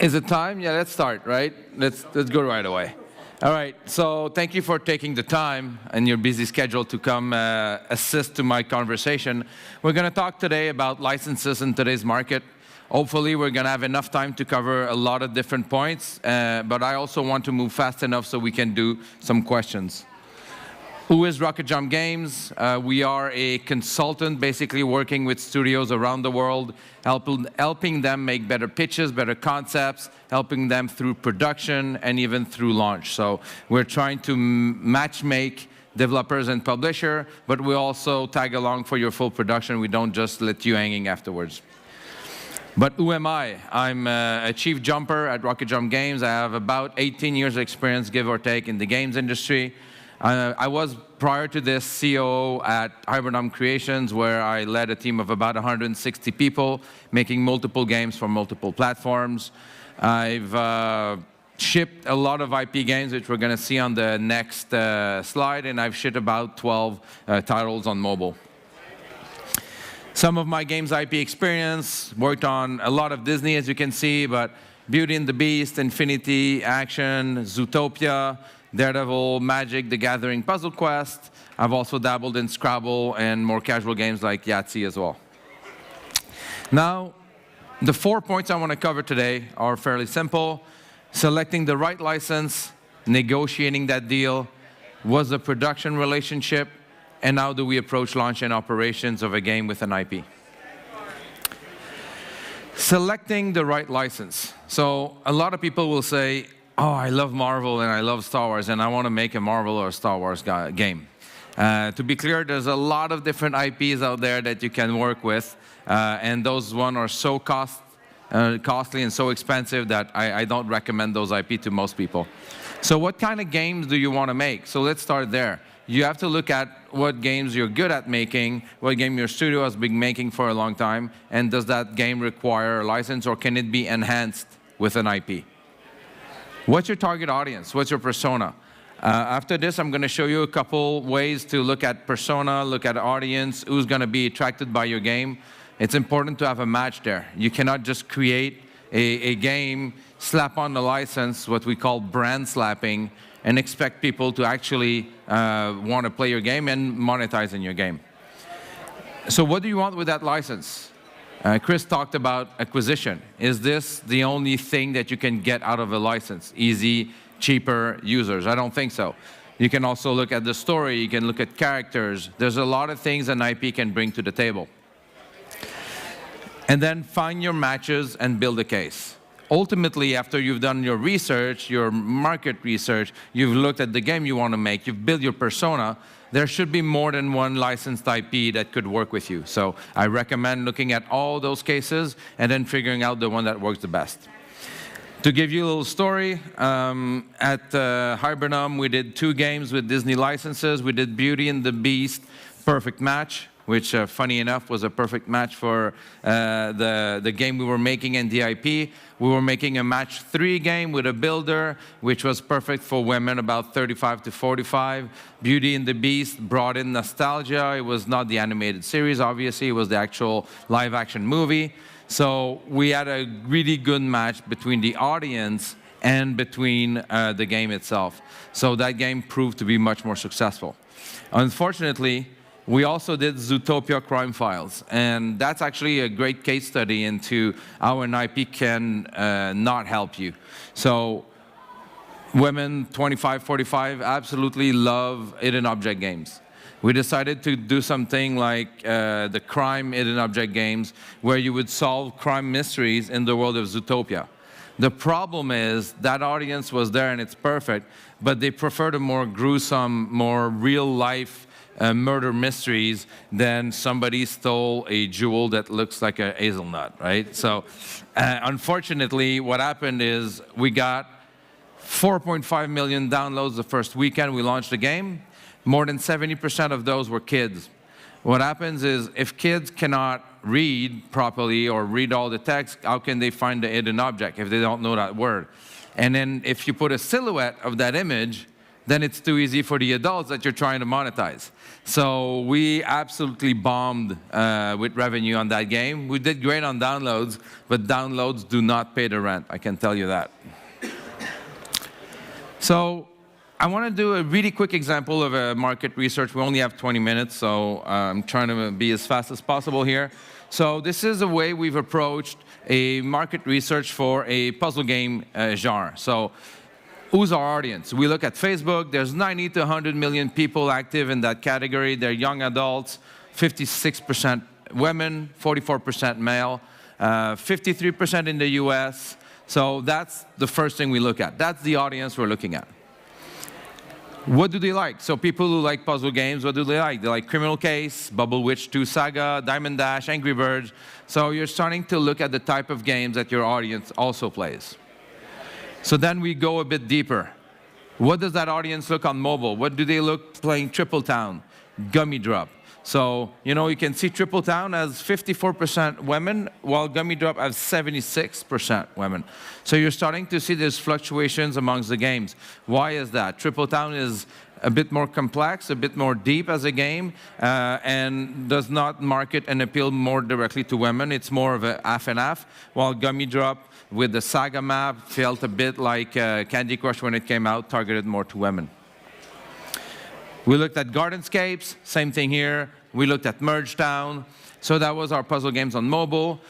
Is it time? Yeah, let's start, right? Let's go right away. All right, so thank you for taking the time in your busy schedule to come assist to my conversation. We're going to talk today about licenses in today's market. Hopefully, we're going to have enough time to cover a lot of different points, but I also want to move fast enough so we can do some questions. Who is Rocketjump Games? We are a consultant basically working with studios around the world, helping them make better pitches, better concepts, helping them through production and even through launch. So we're trying to match make developers and publisher, but we also tag along for your full production. We don't just let you hanging afterwards. But who am I? I'm a chief jumper at Rocketjump Games. I have about 18 years of experience, give or take, in the games industry. I was, prior to this, COO at Hybridom Creations, where I led a team of about 160 people, making multiple games for multiple platforms. I've shipped a lot of IP games, which we're going to see on the next slide, and I've shipped about 12 titles on mobile. Some of my games IP experience, worked on a lot of Disney, as you can see, but Beauty and the Beast, Infinity, Action, Zootopia, Daredevil, Magic, The Gathering, Puzzle Quest. I've also dabbled in Scrabble and more casual games like Yahtzee as well. Now, the 4 points I want to cover today are fairly simple. Selecting the right license, negotiating that deal, what's the production relationship, and how do we approach launch and operations of a game with an IP. Selecting the right license. So a lot of people will say, oh, I love Marvel and I love Star Wars and I want to make a Marvel or a Star Wars game. To be clear, there's a lot of different IPs out there that you can work with, and those ones are so costly and so expensive that I don't recommend those IP to most people. So what kind of games do you want to make? So let's start there. You have to look at what games you're good at making, what game your studio has been making for a long time, and does that game require a license or can it be enhanced with an IP? What's your target audience? What's your persona? After this, I'm going to show you a couple ways to look at persona, look at audience, who's going to be attracted by your game. It's important to have a match there. You cannot just create a game, slap on the license, what we call brand slapping, and expect people to actually want to play your game and monetize in your game. So what do you want with that license? Chris talked about acquisition. Is this the only thing that you can get out of a license? Easy, cheaper users? I don't think so. You can also look at the story. You can look at characters. There's a lot of things an IP can bring to the table. And then find your matches and build a case. Ultimately, after you've done your research, your market research, you've looked at the game you want to make, you've built your persona, there should be more than one licensed IP that could work with you. So I recommend looking at all those cases and then figuring out the one that works the best. To give you a little story, at Hybridom, we did 2 games with Disney licenses. We did Beauty and the Beast, Perfect Match, which, funny enough, was a perfect match for the game we were making and the IP. We were making a match 3 game with a builder, which was perfect for women about 35 to 45. Beauty and the Beast brought in nostalgia. It was not the animated series, obviously. It was the actual live-action movie. So we had a really good match between the audience and between the game itself. So that game proved to be much more successful. Unfortunately, we also did Zootopia Crime Files, and that's actually a great case study into how an IP can not help you. So women 25, 45 absolutely love hidden object games. We decided to do something like the crime hidden object games, where you would solve crime mysteries in the world of Zootopia. The problem is that audience was there and it's perfect, but they preferred a more gruesome, more real-life murder mysteries than somebody stole a jewel that looks like a hazelnut, right? So unfortunately, what happened is we got 4.5 million downloads the first weekend we launched the game. More than 70% of those were kids. What happens is if kids cannot read properly or read all the text, how can they find the hidden object if they don't know that word? And then if you put a silhouette of that image, then it's too easy for the adults that you're trying to monetize. So we absolutely bombed with revenue on that game. We did great on downloads, but downloads do not pay the rent, I can tell you that. So I want to do a really quick example of a market research. We only have 20 minutes, so I'm trying to be as fast as possible here. So this is a way we've approached a market research for a puzzle game genre. So who's our audience? We look at Facebook. There's 90 to 100 million people active in that category. They're young adults, 56% women, 44% male, 53% in the US. So that's the first thing we look at. That's the audience we're looking at. What do they like? So people who like puzzle games, what do they like? They like Criminal Case, Bubble Witch 2 Saga, Diamond Dash, Angry Birds. So you're starting to look at the type of games that your audience also plays. So then we go a bit deeper. What does that audience look on mobile? What do they look playing Triple Town, Gummy Drop? So, you know, you can see Triple Town as 54% women, while Gummy Drop has 76% women. So you're starting to see there's fluctuations amongst the games. Why is that? Triple Town is a bit more complex, a bit more deep as a game, and does not market and appeal more directly to women. It's more of a half and half, while Gummy Drop with the Saga map felt a bit like Candy Crush when it came out, targeted more to women. We looked at Gardenscapes, same thing here. We looked at Merge Town. So that was our puzzle games on mobile.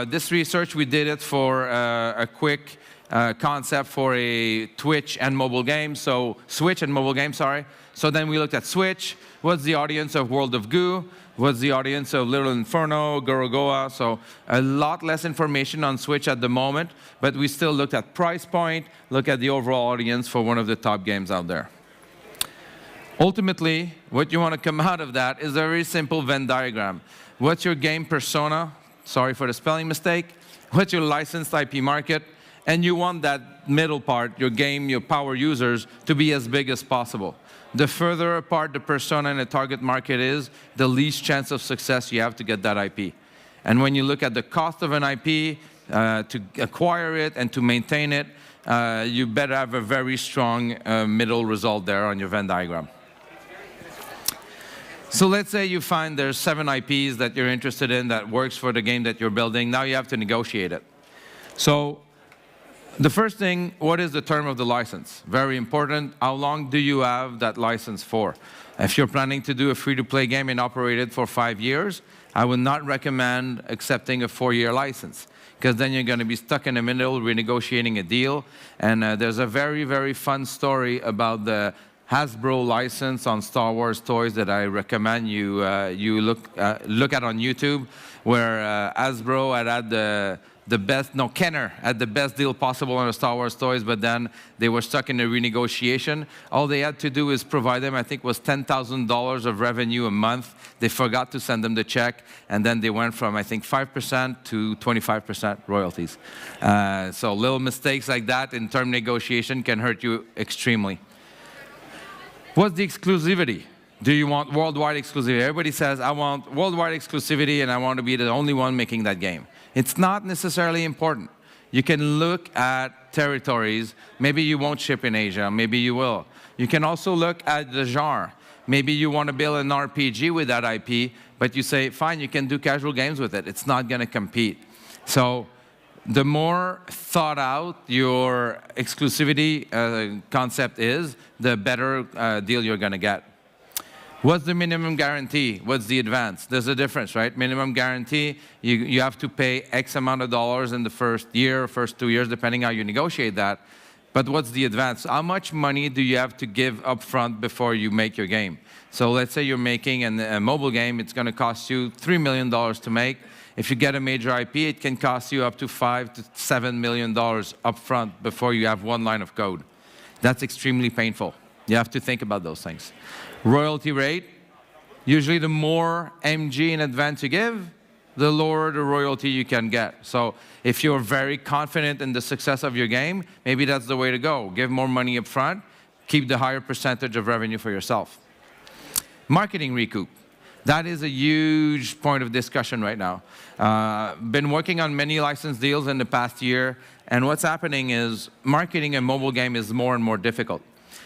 This research, we did it for a quick concept for a Twitch and mobile game. So Switch and mobile game, sorry. So then we looked at Switch. What's the audience of World of Goo? What's the audience of Little Inferno, Gorogoa? So a lot less information on Switch at the moment, but we still looked at price point, look at the overall audience for one of the top games out there. Ultimately, what you want to come out of that is a very simple Venn diagram. What's your game persona? Sorry for the spelling mistake. What's your licensed IP market? And you want that middle part, your game, your power users, to be as big as possible. The further apart the persona and the target market is, the least chance of success you have to get that IP. And when you look at the cost of an IP, to acquire it and to maintain it, you better have a very strong middle result there on your Venn diagram. So let's say you find there's 7 IPs that you're interested in that works for the game that you're building. Now you have to negotiate it. So the first thing, what is the term of the license? Very important. How long do you have that license for? If you're planning to do a free-to-play game and operate it for 5 years, I would not recommend accepting a 4-year license, because then you're going to be stuck in the middle renegotiating a deal. And there's a very, very fun story about the Hasbro license on Star Wars toys that I recommend you look at on YouTube, where Hasbro had the best, no, Kenner had the best deal possible on the Star Wars toys, but then they were stuck in a renegotiation. All they had to do is provide them, I think, was $10,000 of revenue a month. They forgot to send them the check, and then they went from, I think, 5% to 25% royalties. So little mistakes like that in term negotiation can hurt you extremely. What's the exclusivity? Do you want worldwide exclusivity? Everybody says, I want worldwide exclusivity and I want to be the only one making that game. It's not necessarily important. You can look at territories. Maybe you won't ship in Asia, maybe you will. You can also look at the genre. Maybe you want to build an RPG with that IP, but you say, fine, you can do casual games with it. It's not going to compete. So the more thought out your exclusivity concept is, the better deal you're going to get. What's the minimum guarantee? What's the advance? There's a difference, right? Minimum guarantee, you have to pay X amount of dollars in the first year, first 2 years, depending how you negotiate that. But what's the advance? How much money do you have to give up front before you make your game? So let's say you're making a mobile game, it's going to cost you $3 million to make. If you get a major IP, it can cost you up to $5 to $7 million up front before you have one line of code. That's extremely painful. You have to think about those things. Royalty rate, usually the more MG in advance you give, the lower the royalty you can get. So if you're very confident in the success of your game, maybe that's the way to go. Give more money up front, keep the higher percentage of revenue for yourself. Marketing recoup. That is a huge point of discussion right now. Been working on many license deals in the past year, and what's happening is marketing a mobile game is more and more difficult.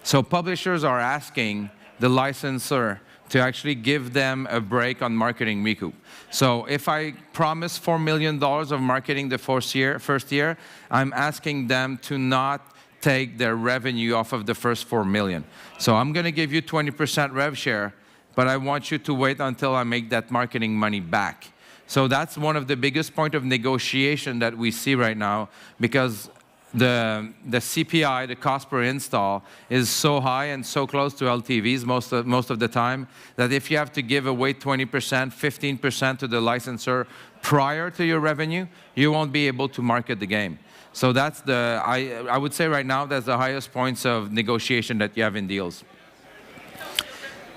So publishers are asking the licensor to actually give them a break on marketing Recoup. So if I promise $4 million of marketing the first year, I'm asking them to not take their revenue off of the first 4 million. So I'm going to give you 20% rev share, but I want you to wait until I make that marketing money back. So that's one of the biggest point of negotiation that we see right now, because the CPI, the cost per install, is so high and so close to LTVs most of the time, that if you have to give away 20%, 15% to the licensor prior to your revenue, you won't be able to market the game. So that's I would say right now, that's the highest points of negotiation that you have in deals.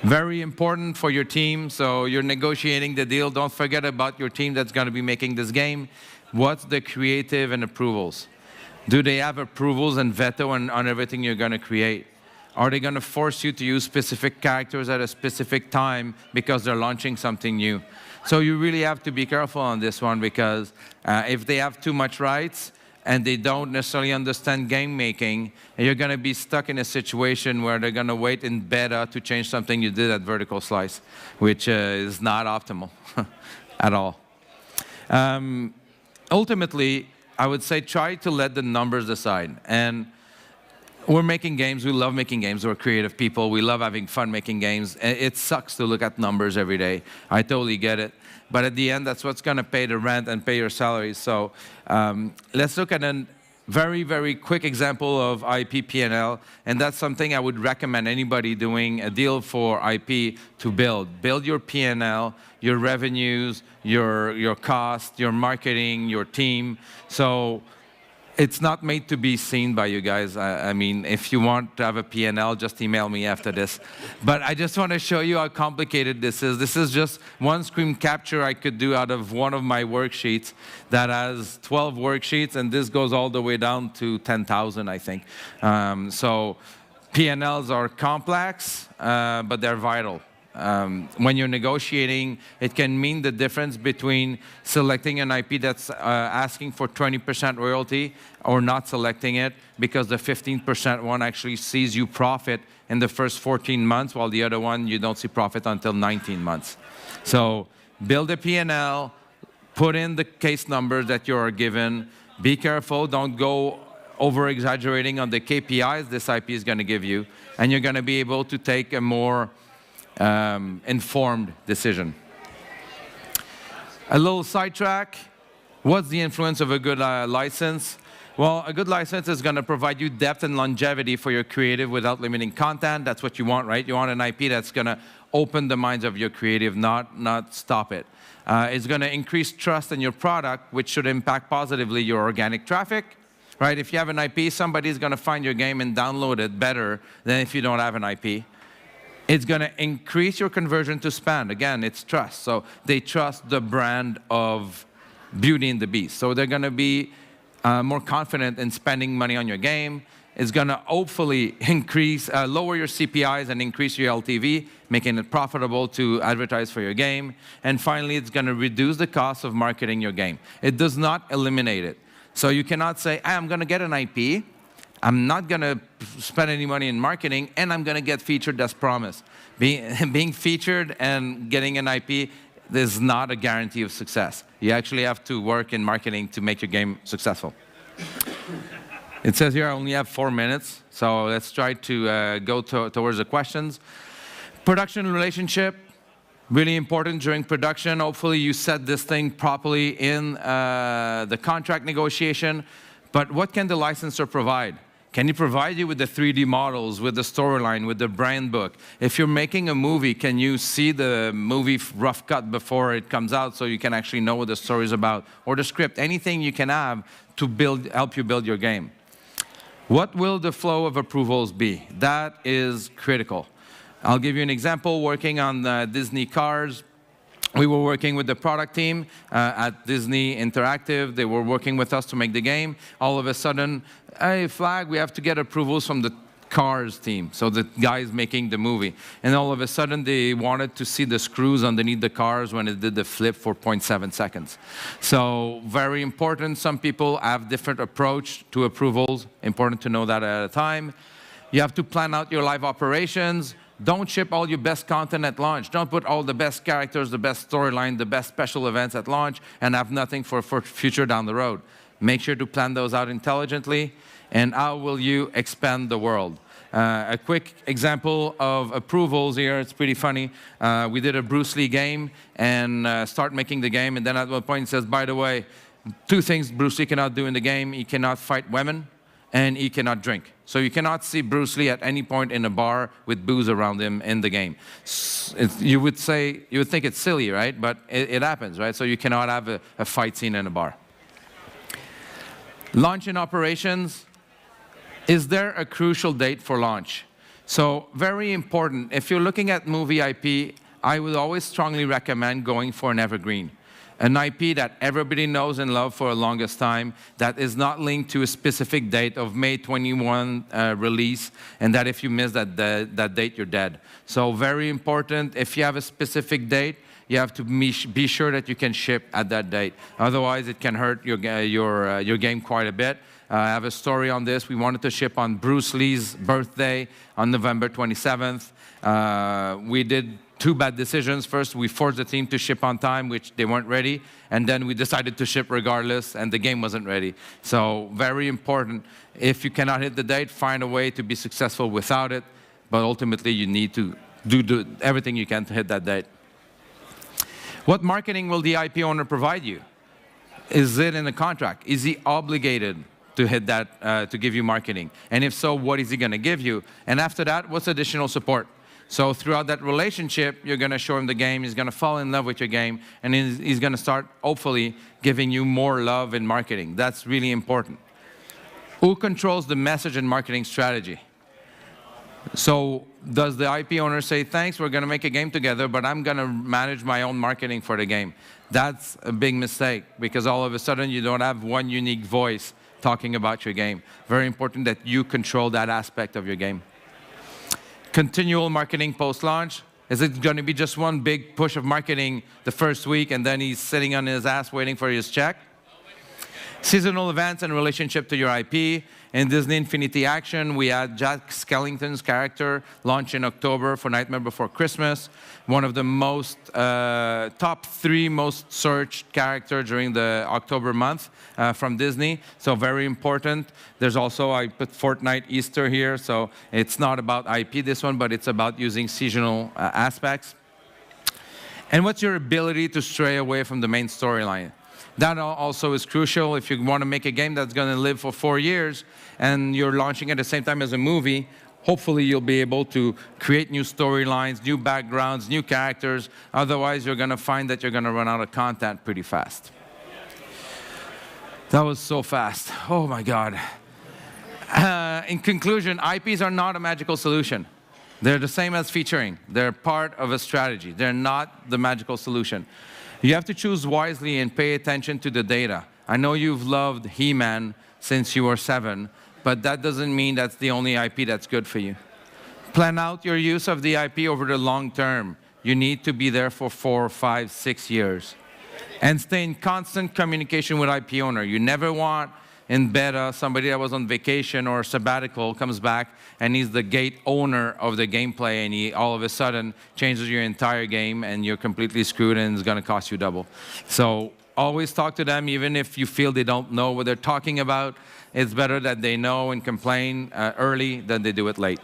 Very important for your team. So you're negotiating the deal. Don't forget about your team that's going to be making this game. What's the creative and approvals? Do they have approvals and veto on everything you're going to create? Are they going to force you to use specific characters at a specific time because they're launching something new? So you really have to be careful on this one, because if they have too much rights and they don't necessarily understand game making, you're going to be stuck in a situation where they're going to wait in beta to change something you did at vertical slice, which is not optimal at all. Ultimately, I would say try to let the numbers decide. And we're making games. We love making games. We're creative people. We love having fun making games. It sucks to look at numbers every day. I totally get it. But at the end, that's what's going to pay the rent and pay your salaries. So let's look at a very, very quick example of IP P&L. And that's something I would recommend anybody doing a deal for IP to build. Build your P&L, your revenues, your cost, your marketing, your team. So it's not made to be seen by you guys. I mean, if you want to have a P&L, just email me after this. But I just want to show you how complicated this is. This is just one screen capture I could do out of one of my worksheets that has 12 worksheets, and this goes all the way down to 10,000, I think. So P&Ls are complex, but they're vital. When you're negotiating, it can mean the difference between selecting an IP that's asking for 20% royalty or not selecting it, because the 15% one actually sees you profit in the first 14 months, while the other one you don't see profit until 19 months. So build a P&L, put in the case numbers that you are given. Be careful, don't go over-exaggerating on the KPIs this IP is going to give you, and you're going to be able to take a more informed decision. A little sidetrack. What's the influence of a good license? Well, a good license is going to provide you depth and longevity for your creative without limiting content. That's what you want, right? You want an IP that's going to open the minds of your creative, not stop it. It's going to increase trust in your product, which should impact positively your organic traffic, right? If you have an IP, somebody's going to find your game and download it better than if you don't have an IP. It's going to increase your conversion to spend. Again, it's trust. So they trust the brand of Beauty and the Beast. So they're going to be more confident in spending money on your game. It's going to hopefully lower your CPIs and increase your LTV, making it profitable to advertise for your game. And finally, it's going to reduce the cost of marketing your game. It does not eliminate it. So you cannot say, I'm going to get an IP, I'm not going to spend any money in marketing, and I'm going to get featured as promised. Being featured and getting an IP is not a guarantee of success. You actually have to work in marketing to make your game successful. It says here I only have 4 minutes, so let's try to go towards the questions. Production relationship, really important during production. Hopefully you set this thing properly in the contract negotiation. But what can the licensor provide? Can he provide you with the 3D models, with the storyline, with the brand book? If you're making a movie, can you see the movie rough cut before it comes out so you can actually know what the story is about? Or the script, anything you can have to help you build your game. What will the flow of approvals be? That is critical. I'll give you an example. Working on Disney Cars, we were working with the product team at Disney Interactive. They were working with us to make the game. All of a sudden, hey, flag, we have to get approvals from the Cars team, so the guys making the movie. And all of a sudden, they wanted to see the screws underneath the cars when it did the flip for 0.7 seconds. So very important. Some people have different approach to approvals. Important to know that at a time. You have to plan out your live operations. Don't ship all your best content at launch. Don't put all the best characters, the best storyline, the best special events at launch and have nothing for future down the road. Make sure to plan those out intelligently. And how will you expand the world? A quick example of approvals here, it's pretty funny. We did a Bruce Lee game and start making the game, and then at one point it says, by the way, 2 things Bruce Lee cannot do in the game. He cannot fight women, and he cannot drink. So you cannot see Bruce Lee at any point in a bar with booze around him in the game. You would think it's silly, right? But it happens, right? So you cannot have a fight scene in a bar. Launch and operations. Is there a crucial date for launch? So very important. If you're looking at movie IP, I would always strongly recommend going for an evergreen. An IP that everybody knows and loves for the longest time, that is not linked to a specific date of May 21 release, and that if you miss that date, you're dead. So very important, if you have a specific date, you have to be sure that you can ship at that date. Otherwise, it can hurt your game quite a bit. I have a story on this. We wanted to ship on Bruce Lee's birthday on November 27th. We did 2 bad decisions. First, we forced the team to ship on time, which they weren't ready. And then we decided to ship regardless, and the game wasn't ready. So very important. If you cannot hit the date, find a way to be successful without it. But ultimately, you need to do everything you can to hit that date. What marketing will the IP owner provide you? Is it in the contract? Is he obligated to hit that, to give you marketing? And if so, what is he going to give you? And after that, what's additional support? So throughout that relationship, you're going to show him the game, he's going to fall in love with your game, and he's going to start, hopefully, giving you more love in marketing. That's really important. Who controls the message and marketing strategy? So does the IP owner say, thanks, we're going to make a game together, but I'm going to manage my own marketing for the game? That's a big mistake, because all of a sudden you don't have one unique voice talking about your game. Very important that you control that aspect of your game. Continual marketing post-launch. Is it going to be just one big push of marketing the first week and then he's sitting on his ass waiting for his check? Seasonal events and relationship to your IP. In Disney Infinity Action, we had Jack Skellington's character launch in October for Nightmare Before Christmas. One of the top 3 most searched characters during the October month from Disney. So very important. There's also, I put Fortnite Easter here. So it's not about IP, this one, but it's about using seasonal aspects. And what's your ability to stray away from the main storyline? That also is crucial. If you want to make a game that's going to live for 4 years and you're launching at the same time as a movie, hopefully you'll be able to create new storylines, new backgrounds, new characters. Otherwise, you're going to find that you're going to run out of content pretty fast. That was so fast. Oh, my God. In conclusion, IPs are not a magical solution. They're the same as featuring. They're part of a strategy. They're not the magical solution. You have to choose wisely and pay attention to the data. I know you've loved He-Man since you were 7, but that doesn't mean that's the only IP that's good for you. Plan out your use of the IP over the long term. You need to be there for 4, 5, 6 years. And stay in constant communication with IP owner. You never want in beta somebody that was on vacation or sabbatical comes back and he's the gate owner of the gameplay and he all of a sudden changes your entire game and you're completely screwed and it's going to cost you double. So always talk to them even if you feel they don't know what they're talking about. It's better that they know and complain early than they do it late.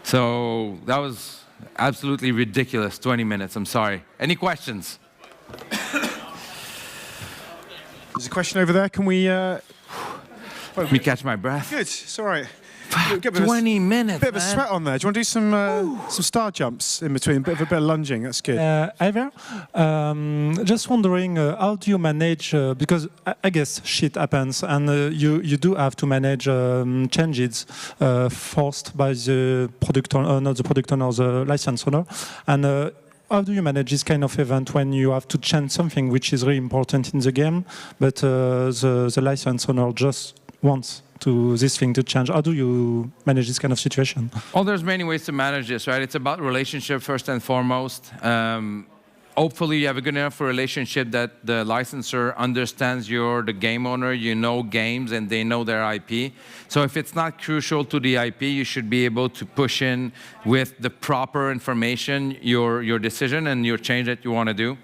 So that was absolutely ridiculous, 20 minutes, I'm sorry. Any questions? There's a question over there. Can we... Let me catch my breath. Good, it's all right. 20 minutes, bit of a sweat on there. Do you want to do some star jumps in between? A bit of lunging, that's good. Hi there. Just wondering, how do you manage, because I guess shit happens, and you do have to manage changes forced by the product owner, not the product owner, the license owner. And how do you manage this kind of event when you have to change something which is really important in the game, but the license owner just wants this thing to change? How do you manage this kind of situation? Well, there's many ways to manage this, right? It's about relationship first and foremost. Hopefully you have a good enough relationship that the licensor understands you're the game owner, you know games, and they know their IP. So if it's not crucial to the IP, you should be able to push in with the proper information, your decision and your change that you want to do.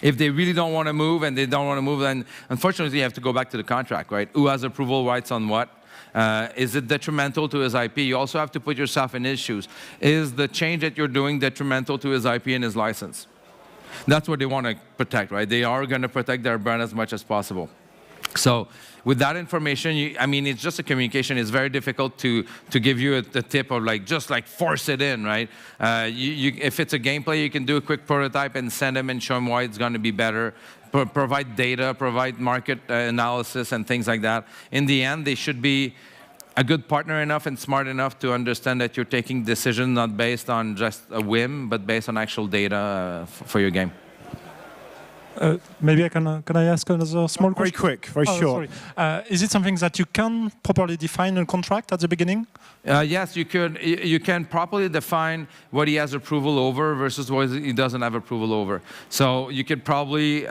If they really don't want to move and they don't want to move, then unfortunately you have to go back to the contract, right? Who has approval rights on what? Is it detrimental to his IP? You also have to put yourself in his shoes. Is the change that you're doing detrimental to his IP and his license? That's what they want to protect, right? They are going to protect their brand as much as possible. So with that information, I mean, it's just a communication. It's very difficult to give you the tip of like, just like force it in, right? If it's a gameplay, you can do a quick prototype and send them and show them why it's going to be better. Provide data, provide market analysis and things like that. In the end, they should be a good partner enough and smart enough to understand that you're taking decisions not based on just a whim, but based on actual data for your game. Maybe can I ask another small question? Very quick, very short. Sorry. Is it something that you can properly define in a contract at the beginning? Yes, you could. You can properly define what he has approval over versus what he doesn't have approval over. So you could probably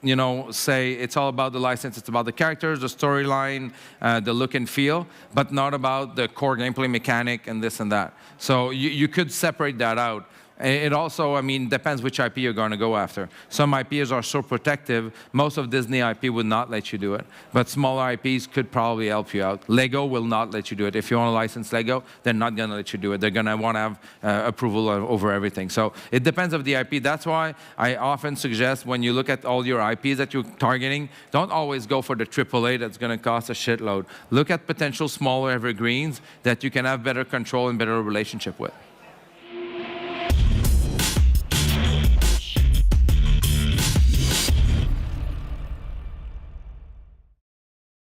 you know, say it's all about the license, it's about the characters, the storyline, the look and feel, but not about the core gameplay mechanic and this and that. So you could separate that out. It also, I mean, depends which IP you're going to go after. Some IPs are so protective, most of Disney IP would not let you do it. But smaller IPs could probably help you out. Lego will not let you do it. If you want to license Lego, they're not going to let you do it. They're going to want to have approval over everything. So it depends of the IP. That's why I often suggest when you look at all your IPs that you're targeting, don't always go for the AAA that's going to cost a shitload. Look at potential smaller evergreens that you can have better control and better relationship with.